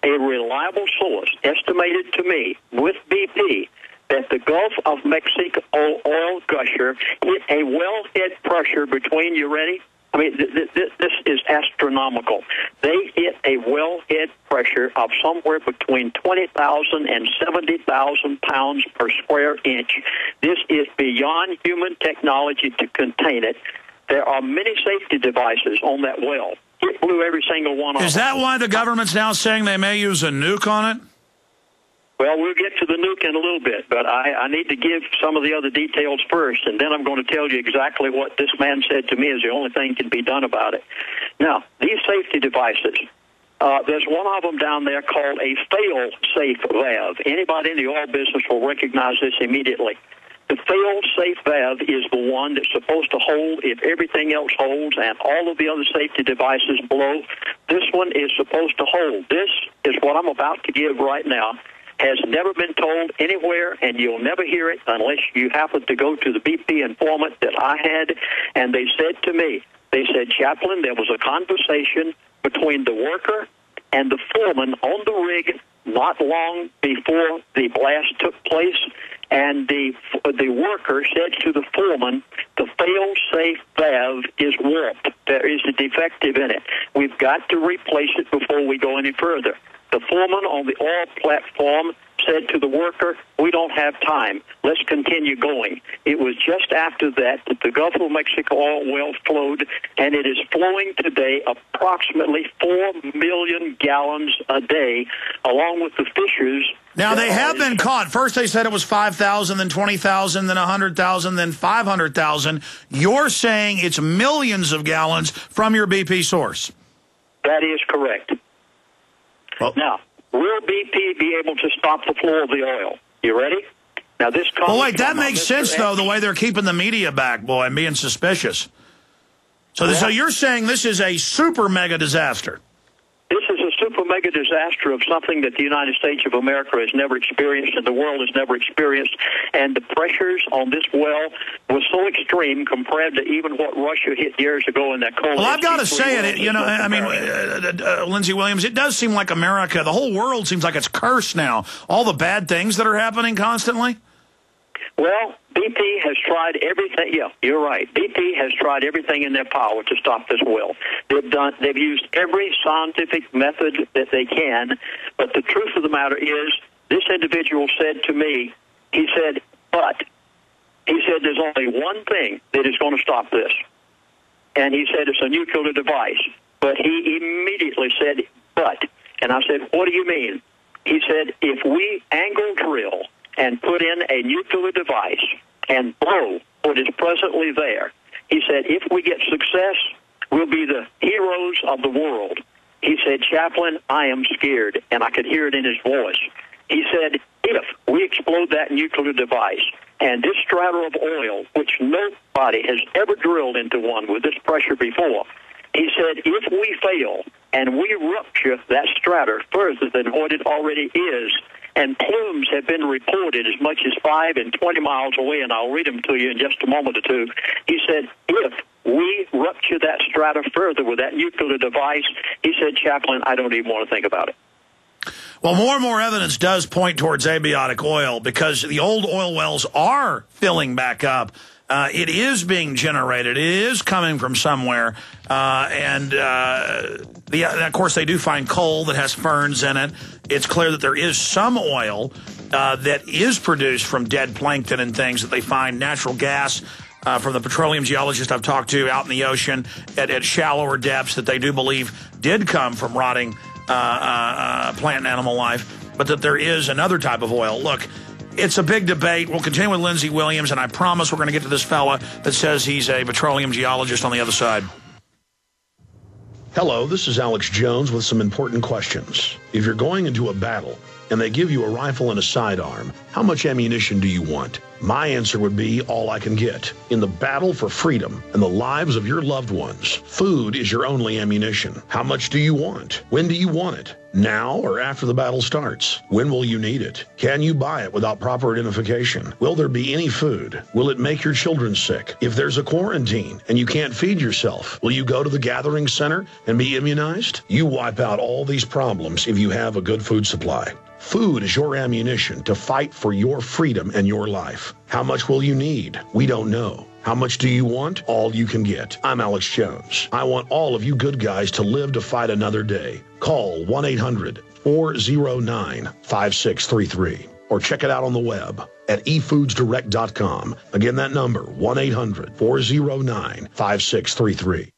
a reliable source estimated to me with BP that the Gulf of Mexico oil gusher hit a wellhead pressure between, you ready? I mean, this is astronomical. They hit a wellhead pressure of somewhere between 20,000 and 70,000 pounds per square inch. This is beyond human technology to contain it. There are many safety devices on that well. It blew every single one of them. Is that why the government's now saying they may use a nuke on it? Well, we'll get to the nuke in a little bit, but I need to give some of the other details first, and then I'm going to tell you exactly what this man said to me is the only thing that can be done about it. Now, these safety devices, there's one of them down there called a fail-safe valve. Anybody in the oil business will recognize this immediately. The fail-safe valve is the one that's supposed to hold if everything else holds and all of the other safety devices blow. This one is supposed to hold. This is what I'm about to give right now. Has never been told anywhere, and you'll never hear it unless you happen to go to the BP informant that I had, and they said to me, they said, Chaplain, there was a conversation between the worker and the foreman on the rig not long before the blast took place, and the worker said to the foreman, the fail-safe valve is warped. There is a defective in it. We've got to replace it before we go any further. The foreman on the oil platform said to the worker, we don't have time. Let's continue going. It was just after that the Gulf of Mexico oil well flowed, and it is flowing today approximately 4 million gallons a day, along with the fishers. Now, they have been caught. First they said it was 5,000, then 20,000, then 100,000, then 500,000. You're saying it's millions of gallons from your BP source. That is correct. Well, now, will BP be able to stop the flow of the oil? You ready? Now, this comes well, wait, that makes sense, though, the way they're keeping the media back, boy, and being suspicious. So, so you're saying this is a super mega disaster? This is a super mega disaster of something that the United States of America has never experienced and the world has never experienced. And the pressures on this well was so extreme compared to even what Russia hit years ago in that cold. Well, I've got to say it, you know, I mean, Lindsey Williams, it does seem like America, the whole world seems like it's cursed now. All the bad things that are happening constantly. Well, BP has tried everything. Yeah, you're right. BP has tried everything in their power to stop this well. They've used every scientific method that they can, but the truth of the matter is, this individual said to me, he said, there's only one thing that is going to stop this. And he said it's a nuclear device. But he immediately said, and I said, what do you mean? He said, if we angle drill and put in a nuclear device and blow what is presently there, he said, if we get success, we'll be the heroes of the world. He said, Chaplain, I am scared, and I could hear it in his voice. He said, if we explode that nuclear device and this strata of oil, which nobody has ever drilled into one with this pressure before, he said, if we fail and we rupture that strata further than what it already is, and plumes have been reported as much as 5 and 20 miles away, and I'll read them to you in just a moment or two. He said, if we rupture that strata further with that nuclear device, he said, Chaplain, I don't even want to think about it. Well, more and more evidence does point towards abiotic oil because the old oil wells are filling back up. It is being generated. It is coming from somewhere. And of course, they do find coal that has ferns in it. It's clear that there is some oil that is produced from dead plankton and things that they find, natural gas from the petroleum geologist I've talked to out in the ocean at shallower depths that they do believe did come from rotting plant and animal life, but that there is another type of oil. Look, it's a big debate. We'll continue with Lindsey Williams, and I promise we're going to get to this fella that says he's a petroleum geologist on the other side. Hello, this is Alex Jones with some important questions. If you're going into a battle and they give you a rifle and a sidearm, how much ammunition do you want? My answer would be all I can get. In the battle for freedom and the lives of your loved ones, food is your only ammunition. How much do you want? When do you want it? Now or after the battle starts? When will you need it? Can you buy it without proper identification? Will there be any food? Will it make your children sick? If there's a quarantine and you can't feed yourself, will you go to the gathering center and be immunized? You wipe out all these problems if you you have a good food supply? Food is your ammunition to fight for your freedom and your life. How much will you need? We don't know. How much do you want? All you can get. I'm Alex Jones. I want all of you good guys to live to fight another day. Call 1-800-409-5633 or check it out on the web at efoodsdirect.com. Again, that number, 1-800-409-5633.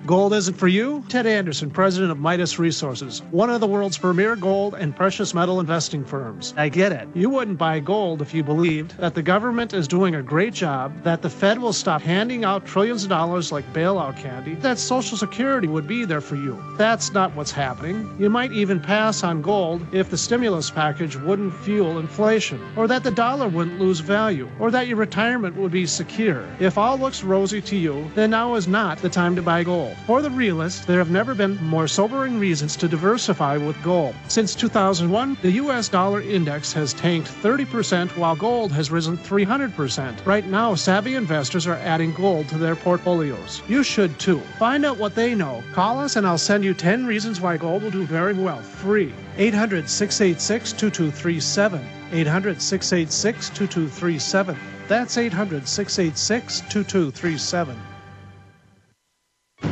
Gold isn't for you? Ted Anderson, president of Midas Resources, one of the world's premier gold and precious metal investing firms. I get it. You wouldn't buy gold if you believed that the government is doing a great job, that the Fed will stop handing out trillions of dollars like bailout candy, that Social Security would be there for you. That's not what's happening. You might even pass on gold if the stimulus package wouldn't fuel inflation, or that the dollar wouldn't lose value, or that your retirement would be secure. If all looks rosy to you, then now is not the time to buy gold. For the realist, there have never been more sobering reasons to diversify with gold. Since 2001, the U.S. dollar index has tanked 30% while gold has risen 300%. Right now, savvy investors are adding gold to their portfolios. You should too. Find out what they know. Call us and I'll send you 10 reasons why gold will do very well. Free. 800-686-2237. 800-686-2237. That's 800-686-2237.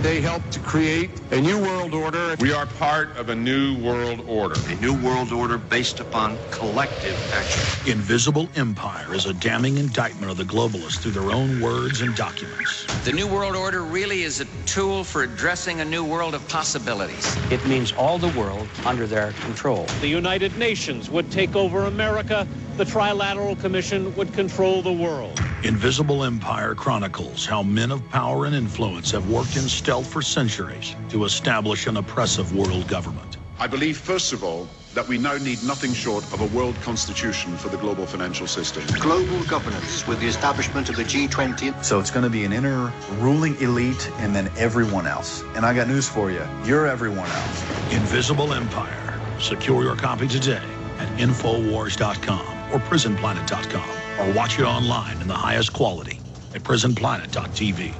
They helped to create a new world order. We are part of a new world order. A new world order based upon collective action. Invisible Empire is a damning indictment of the globalists through their own words and documents. The new world order really is a tool for addressing a new world of possibilities. It means all the world under their control. The United Nations would take over America. The Trilateral Commission would control the world. Invisible Empire chronicles how men of power and influence have worked in stealth for centuries to establish an oppressive world government. I believe, first of all, that we now need nothing short of a world constitution for the global financial system. Global governance with the establishment of the G20. So it's going to be an inner ruling elite and then everyone else. And I got news for you. You're everyone else. Invisible Empire. Secure your copy today at Infowars.com or PrisonPlanet.com. Or watch it online in the highest quality at PrisonPlanet.tv.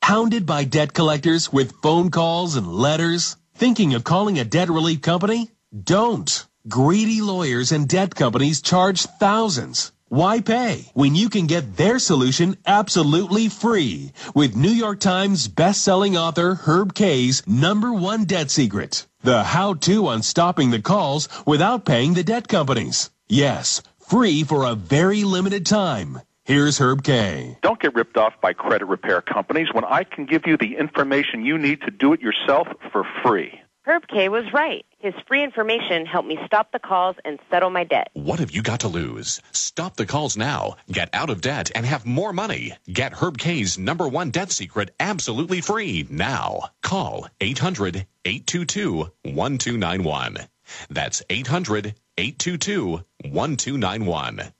Hounded by debt collectors with phone calls and letters? Thinking of calling a debt relief company? Don't. Greedy lawyers and debt companies charge thousands. Why pay when you can get their solution absolutely free with New York Times best-selling author Herb Kay's #1 debt secret, the how-to on stopping the calls without paying the debt companies. Yes, free for a very limited time. Here's Herb Kay. Don't get ripped off by credit repair companies when I can give you the information you need to do it yourself for free. Herb Kay was right. His free information helped me stop the calls and settle my debt. What have you got to lose? Stop the calls now. Get out of debt and have more money. Get Herb Kay's #1 debt secret absolutely free now. Call 800-822-1291. That's 800-822-1291.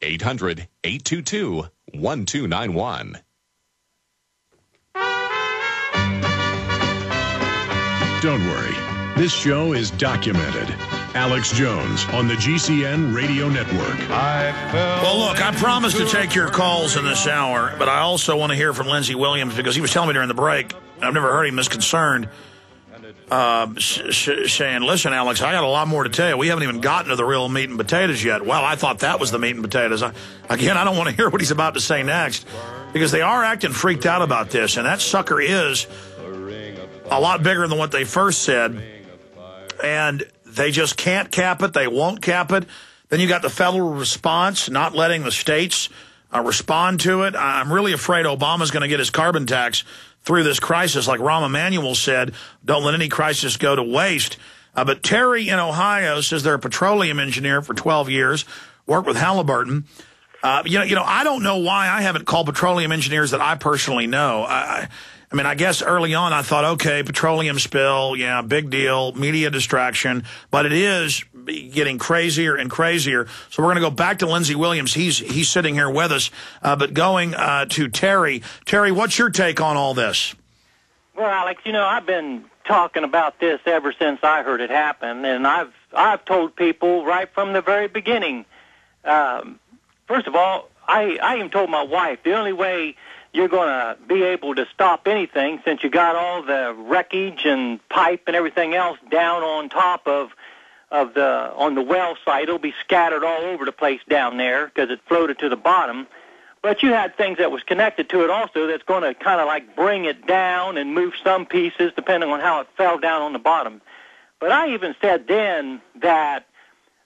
800-822-1291. Don't worry. This show is documented. Alex Jones on the GCN Radio Network. Well, look, I promised to take your calls in this hour, but I also want to hear from Lindsey Williams because he was telling me during the break, I've never heard him this concerned, saying, listen, Alex, I got a lot more to tell you. We haven't even gotten to the real meat and potatoes yet. Well, I thought that was the meat and potatoes. Again, I don't want to hear what he's about to say next because they are acting freaked out about this, and that sucker is a lot bigger than what they first said, and they just can't cap it. They won't cap it. Then you got the federal response, not letting the states respond to it. I'm really afraid Obama's going to get his carbon tax through this crisis. Like Rahm Emanuel said, don't let any crisis go to waste. But Terry in Ohio says they're a petroleum engineer for 12 years, worked with Halliburton. You know, I don't know why I haven't called petroleum engineers that I personally know. I mean, I guess early on I thought, okay, petroleum spill, yeah, big deal, media distraction, but it is getting crazier and crazier. So we're going to go back to Lindsey Williams. He's sitting here with us, but going to Terry. Terry, what's your take on all this? Well, Alex, you know, I've been talking about this ever since I heard it happen, and I've told people right from the very beginning. First of all, I even told my wife the only way you're going to be able to stop anything since you got all the wreckage and pipe and everything else down on top on the well site. It'll be scattered all over the place down there because it floated to the bottom. But you had things that was connected to it also that's going to kind of like bring it down and move some pieces depending on how it fell down on the bottom. But I even said then that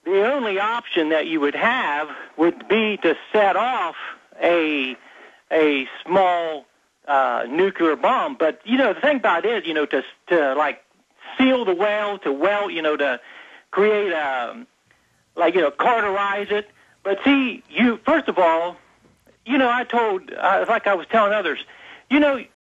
the only option that you would have would be to set off a small nuclear bomb. But, the thing about it is, to like seal the well, to create cauterize it. But see, first of all, I told, like I was telling others,